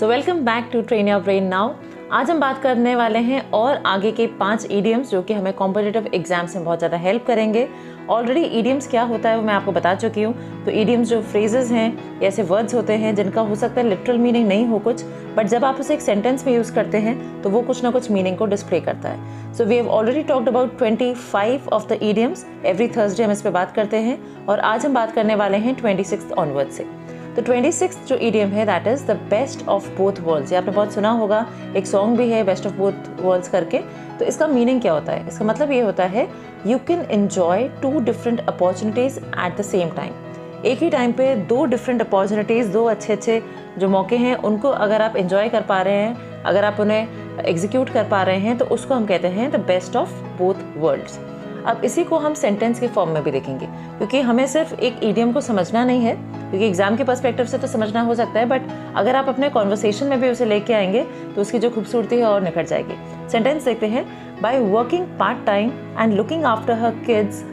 So welcome back to train your brain now. आज हम बात करने वाले हैं और आगे के 5 ईडियम्स जो कि हमें कॉम्पिटिटिव एग्जाम्स में बहुत ज़्यादा हेल्प करेंगे। ऑलरेडी ईडियम्स क्या होता है वो मैं आपको बता चुकी हूँ। तो ईडियम्स जो फ्रेजेस हैं, ऐसे वर्ड्स होते हैं जिनका हो सकता है लिटरल मीनिंग नहीं हो कुछ, बट जब आप उसे एक सेंटेंस में यूज़ करते हैं तो वो कुछ ना कुछ मीनिंग को डिस्प्ले करता है। So we have already talked about 25 of the idioms. Every Thursday हम इस पर बात करते हैं और आज हम बात करने वाले हैं 26 ऑनवर्ड से। तो 26 जो ईडियम है that is the best of both worlds. ये आपने बहुत सुना होगा, एक सॉन्ग भी है बेस्ट ऑफ बोथ वर्ल्ड्स करके। तो इसका मीनिंग क्या होता है? इसका मतलब ये होता है you can enjoy 2 different opportunities at the same time. एक ही टाइम पे 2 डिफरेंट अपॉर्चुनिटीज, 2 अच्छे जो मौके हैं उनको अगर आप एंजॉय कर पा रहे हैं, अगर आप उन्हें एग्जीक्यूट कर पा रहे हैं, तो उसको हम कहते हैं the best of both worlds. अब इसी को हम सेंटेंस के फॉर्म में भी देखेंगे, क्योंकि हमें सिर्फ एक ईडियम को समझना नहीं है, क्योंकि एग्जाम के पर्सपेक्टिव से तो समझना हो सकता है, बट अगर आप अपने कॉन्वर्सेशन में भी उसे लेके आएंगे तो उसकी जो खूबसूरती है और निखर जाएगी। सेंटेंस देखते हैं। By working part time and looking after her kids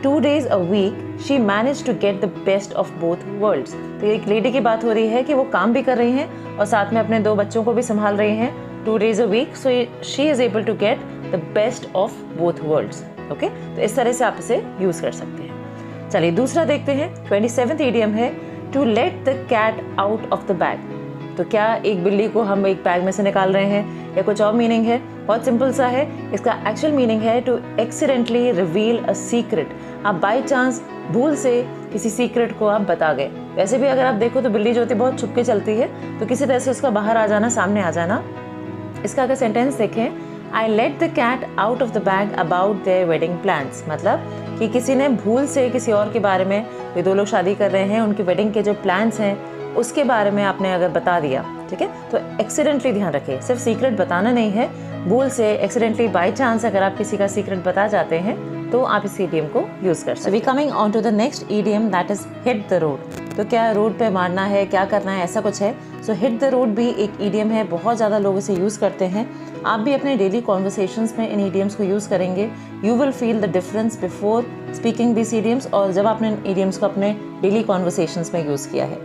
2 days a week, she managed to get the best of both worlds। तो एक लेडी की बात हो रही है कि वो काम भी कर रही हैं और साथ में अपने 2 बच्चों को भी संभाल रही हैं 2 days a week, so she is able to get the best of both worlds। Okay, तो इस तरह से आप इसे यूज कर सकते हैं। चलिए दूसरा देखते हैं। 27th ईडियम है to let the cat out of the bag. तो क्या एक बिल्ली को हम एक बैग में से निकाल रहे हैं या कुछ और मीनिंग है? बहुत सिंपल सा है। इसका एक्चुअल मीनिंग है to accidentally reveal a secret. आप बाई चांस भूल से किसी सीक्रेट को आप बता गए। वैसे भी अगर आप देखो तो बिल्ली जो होती है बहुत छुप के चलती है, तो किसी तरह से उसका बाहर आ जाना, सामने आ जाना। इसका अगर सेंटेंस देखें, I let the cat out of the bag about their wedding plans। मतलब कि किसी ने भूल से किसी और के बारे में, वे 2 लोग शादी कर रहे हैं, उनकी वेडिंग के जो प्लान्स हैं उसके बारे में आपने अगर बता दिया, ठीक है, तो एक्सीडेंटली ध्यान रखिए, सिर्फ सीक्रेट बताना नहीं है, भूल से एक्सीडेंटली बाई चांस अगर आप किसी का सीक्रेट बता जाते हैं तो आप इस ईडियम को यूज कर सकते हैं। We coming on to the next idiom that is hit the road. तो क्या रोड पे मारना है, क्या करना है, ऐसा कुछ है? सो हिट द रोड भी एक ईडियम है, बहुत ज़्यादा लोग इसे यूज़ करते हैं। आप भी अपने डेली कॉन्वर्सेशंस में इन ईडियम्स को यूज़ करेंगे। You will feel the difference before speaking this idioms, और जब आपने ईडियम्स को अपने डेली कॉन्वर्सेशंस में यूज़ किया है।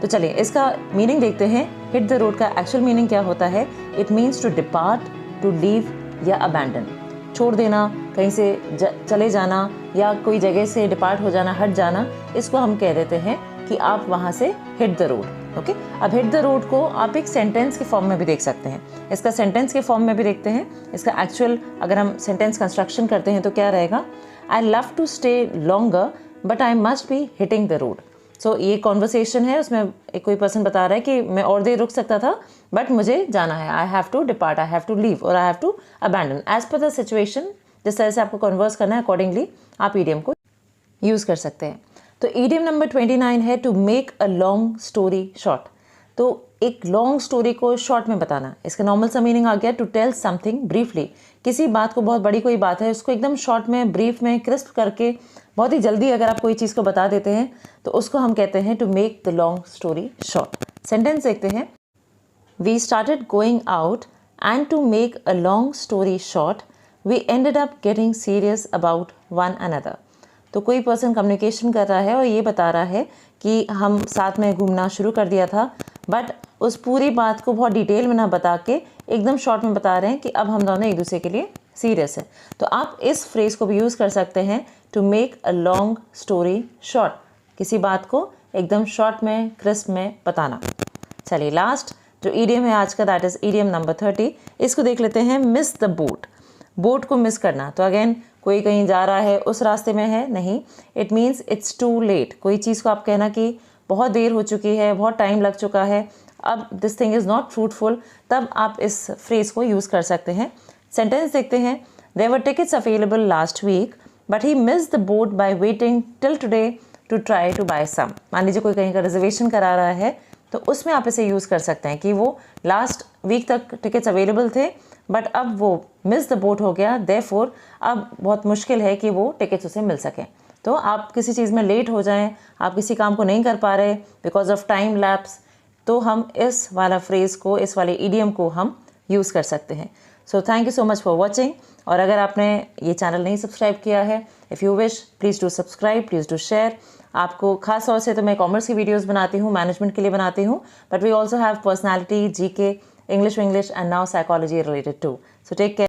तो चलिए इसका मीनिंग देखते हैं। हिट द रोड का एक्चुअल मीनिंग क्या होता है? It means to depart, to leave या अबैंडन। छोड़ देना, कहीं से चले जाना या कोई जगह से डिपार्ट हो जाना, हट जाना, इसको हम कह देते हैं कि आप वहाँ से हिट द रोड। ओके, अब हिट द रोड को आप एक सेंटेंस के फॉर्म में भी देख सकते हैं। इसका सेंटेंस के फॉर्म में भी देखते हैं। इसका एक्चुअल अगर हम सेंटेंस कंस्ट्रक्शन करते हैं तो क्या रहेगा? I love to stay longer but I must be hitting the road. So ये कॉन्वर्सेशन है, उसमें एक कोई पर्सन बता रहा है कि मैं और देर रुक सकता था बट मुझे जाना है। I have to depart, I have to leave और I have to abandon. As per the situation, जिस तरह से आपको कन्वर्स करना है अकॉर्डिंगली आप ईडियम को यूज़ कर सकते हैं। तो ईडियम नंबर 29 है to make a long story short. तो एक लॉन्ग स्टोरी को शॉर्ट में बताना। इसका नॉर्मल सा मीनिंग आ गया टू टेल समथिंग ब्रीफली। किसी बात को, बहुत बड़ी कोई बात है, उसको एकदम शॉर्ट में, ब्रीफ में, क्रिस्प करके, बहुत ही जल्दी अगर आप कोई चीज़ को बता देते हैं तो उसको हम कहते हैं to make the long story short. Sentence देखते हैं। We started going out and to make a long story short we ended up getting serious about one another. तो कोई पर्सन कम्युनिकेशन कर रहा है और ये बता रहा है कि हम साथ में घूमना शुरू कर दिया था, बट उस पूरी बात को बहुत डिटेल में ना बता के एकदम शॉर्ट में बता रहे हैं कि अब हम दोनों एक दूसरे के लिए सीरियस हैं। तो आप इस फ्रेज़ को भी यूज़ कर सकते हैं to make a long story short. किसी बात को एकदम शॉर्ट में, क्रिस्प में बताना। चलिए लास्ट जो ईडियम है आज का दैट इज़ ईडियम नंबर 30। इसको देख लेते हैं। Miss the boat. बोट को मिस करना। तो अगेन कोई कहीं जा रहा है, उस रास्ते में है, नहीं, it means it's too late. कोई चीज़ को आप कहना कि बहुत देर हो चुकी है, बहुत टाइम लग चुका है, अब this thing is not fruitful, तब आप इस फ्रेज़ को यूज़ कर सकते हैं। सेंटेंस देखते हैं। There were tickets available last week but he missed the boat by waiting till today to try to buy some. मान लीजिए कोई कहीं का रिजर्वेशन करा रहा है तो उसमें आप इसे यूज़ कर सकते हैं कि वो लास्ट वीक तक टिकट्स अवेलेबल थे बट अब वो मिस द बोट हो गया, देयरफॉर अब बहुत मुश्किल है कि वो टिकट्स उसे मिल सकें। तो आप किसी चीज़ में लेट हो जाएं, आप किसी काम को नहीं कर पा रहे बिकॉज ऑफ टाइम लैप्स, तो हम इस वाला फ्रेज़ को, इस वाले ईडियम को हम यूज़ कर सकते हैं। So thank you so much for watching. और अगर आपने ये चैनल नहीं सब्सक्राइब किया है, if you wish please do subscribe, please do share. आपको खास तौर से तो मैं कॉमर्स की वीडियोस बनाती हूँ, मैनेजमेंट के लिए बनाती हूँ, but we also have personality, GK, English and now psychology related to. So take care.